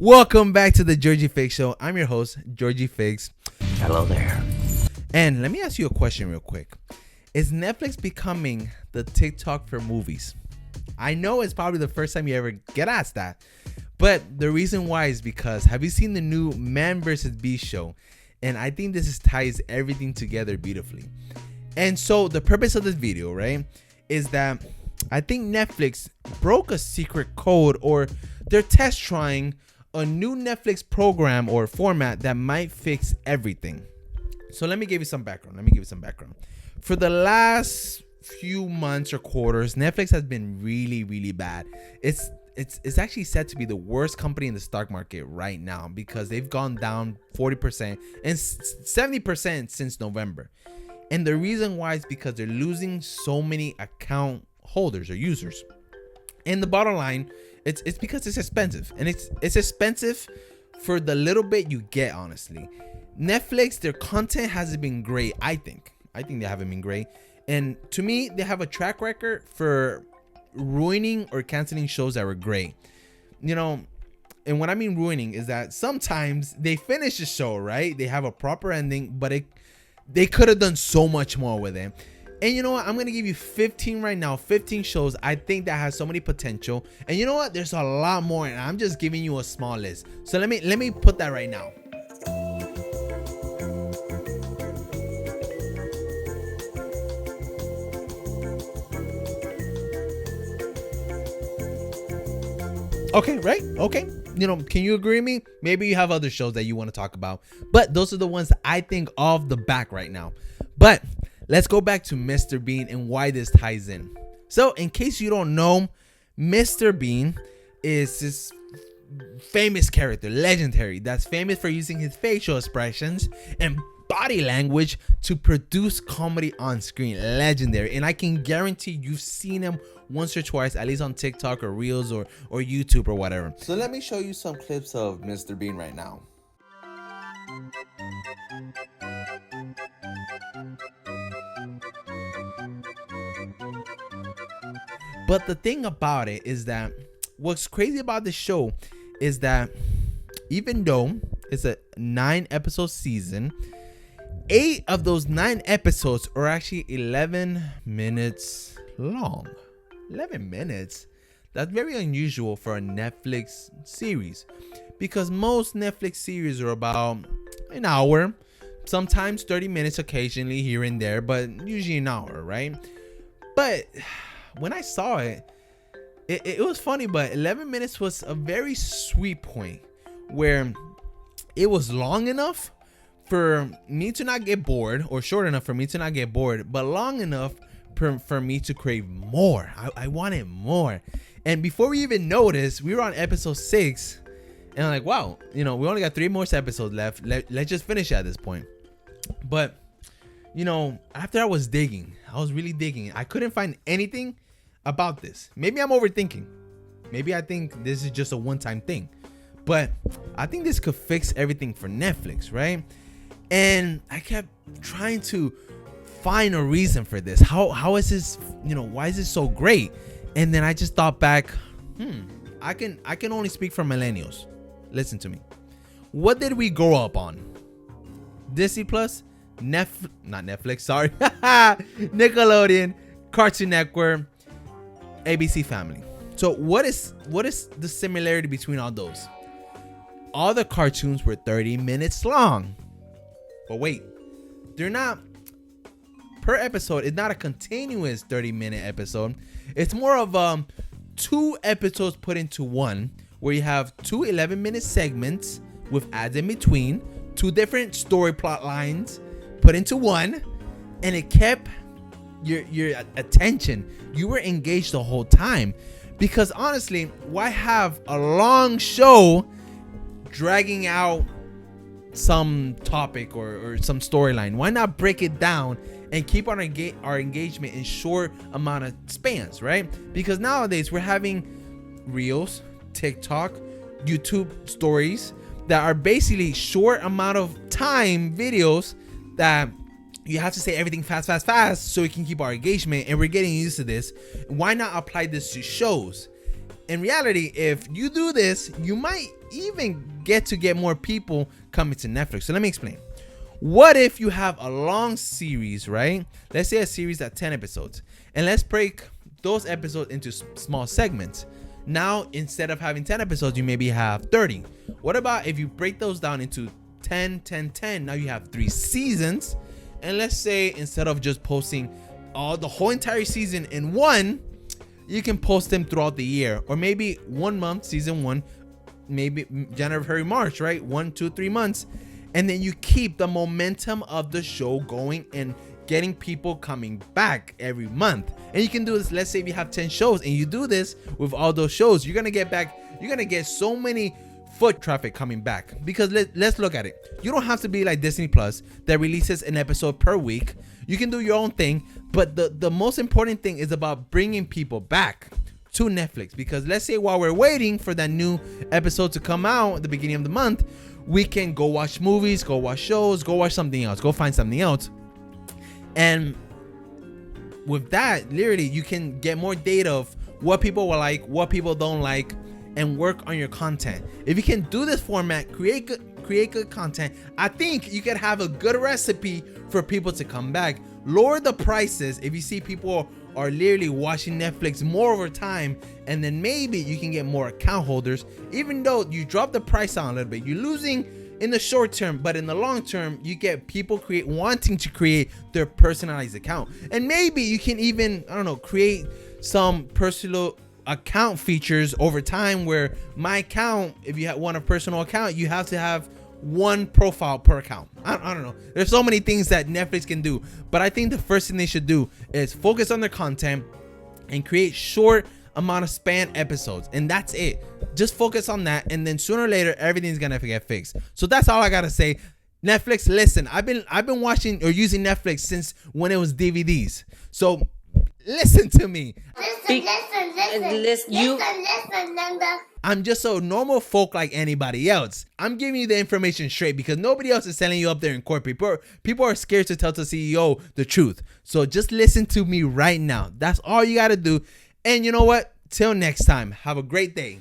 Welcome back to the Georgie Fix Show. I'm your host, Georgie Fix. Hello there. And let me ask you a question real quick. Is Netflix becoming the TikTok for movies? I know it's probably the first time you ever get asked that. But the reason why is because, have you seen the new Man vs. Beast show? And I think this ties everything together beautifully. And so the purpose of this video, right, is that I think Netflix broke a secret code, or they're test trying a new Netflix program or format that might fix everything. So let me give you some background. For the last few months or quarters, Netflix has been really bad. It's actually said to be the worst company in the stock market right now because they've gone down 40% and 70% since November. And the reason why is because they're losing so many account holders or users. And the bottom line, it's because it's expensive, and it's expensive for the little bit you get. Honestly, Netflix, their content hasn't been great. I think they haven't been great, and to me, they have a track record for ruining or canceling shows that were great. You know, and what I mean ruining is that sometimes they finish the show, right? They have a proper ending, but they could have done so much more with it. And you know what? I'm going to give you 15 right now. 15 shows I think that has so many potential. And you know what? There's a lot more, and I'm just giving you a small list. So let me put that right now. Okay, right? Okay. You know, can you agree with me? Maybe you have other shows that you want to talk about, but those are the ones that I think off the back right now. But let's go back to Mr. Bean and why this ties in. So, in case you don't know, Mr. Bean is this famous character, legendary, that's famous for using his facial expressions and body language to produce comedy on screen. Legendary. And I can guarantee you've seen him once or twice, at least on TikTok or Reels or YouTube or whatever. So let me show you some clips of Mr. Bean right now. But the thing about it is that what's crazy about this show is that even though it's a 9-episode season, 8 of those 9 episodes are actually 11 minutes long. 11 minutes? That's very unusual for a Netflix series, because most Netflix series are about an hour, sometimes 30 minutes occasionally here and there, but usually an hour, right? But when I saw it, it was funny, but 11 minutes was a very sweet point where it was long enough for me to not get bored, or short enough for me to not get bored, but long enough for me to crave more. I wanted more. And before we even noticed, we were on episode 6, and I'm like, wow, you know, we only got 3 more episodes left. Let's just finish at this point. But, you know, after I was really digging. I couldn't find anything about this. Maybe I'm overthinking. Maybe I think this is just a one-time thing. But I think this could fix everything for Netflix, right? And I kept trying to find a reason for this. How is this, you know, why is this so great? And then I just thought back, I can only speak for millennials. Listen to me. What did we grow up on? Disney Plus, not Netflix, sorry. Nickelodeon, Cartoon Network, ABC Family. So what is the similarity between all those? All the cartoons were 30 minutes long. But wait, they're not per episode. It's not a continuous 30-minute episode. It's more of 2 episodes put into one, where you have 2 11-minute segments with ads in between, 2 different story plot lines put into one, and it kept your attention. You were engaged the whole time, because honestly, why have a long show dragging out some topic or some storyline? Why not break it down and keep our engagement in short amount of spans, right? Because nowadays we're having Reels, TikTok, YouTube stories that are basically short amount of time videos that you have to say everything fast so we can keep our engagement, and we're getting used to this. Why not apply this to shows? in reality, if you do this, you might even get more people coming to Netflix. So let me explain. What if you have a long series, right? Let's say a series at 10 episodes, and let's break those episodes into small segments. Now, instead of having 10 episodes, you maybe have 30. What about if you break those down into 10, 10, 10? Now you have 3 seasons. And let's say instead of just posting the whole entire season in one, you can post them throughout the year, or maybe 1 month, season 1, maybe January, February, March, right? 1, 2, 3 months. And then you keep the momentum of the show going and getting people coming back every month. And you can do this. Let's say if you have 10 shows and you do this with all those shows, you're going to get so many foot traffic coming back. Because let's look at it. You don't have to be like Disney Plus that releases an episode per week. You can do your own thing. But the most important thing is about bringing people back to Netflix. Because let's say while we're waiting for that new episode to come out at the beginning of the month, we can go watch movies, go watch shows, go watch something else, go find something else. And with that, literally, you can get more data of what people will like, what people don't like, and work on your content. If you can do this format, create good content, I think you can have a good recipe for people to come back. Lower the prices if you see people are literally watching Netflix more over time, and then maybe you can get more account holders. Even though you drop the price down a little bit, you're losing in the short term, but in the long term, you get people wanting to create their personalized account. And maybe you can even, I don't know, create some personal account features over time, where my account, if you want a personal account, you have to have 1 profile per account. I don't know. There's so many things that Netflix can do, but I think the first thing they should do is focus on their content and create short amount of span episodes, and that's it. Just focus on that, and then sooner or later everything's gonna get fixed. So that's all I gotta say. Netflix, listen, I've been watching or using Netflix since when it was DVDs. So listen to me. Listen, I'm just a normal folk like anybody else. I'm giving you the information straight because nobody else is selling you up there in corporate. People are scared to tell the CEO the truth. So just listen to me right now. That's all you gotta do. And you know what? Till next time, have a great day.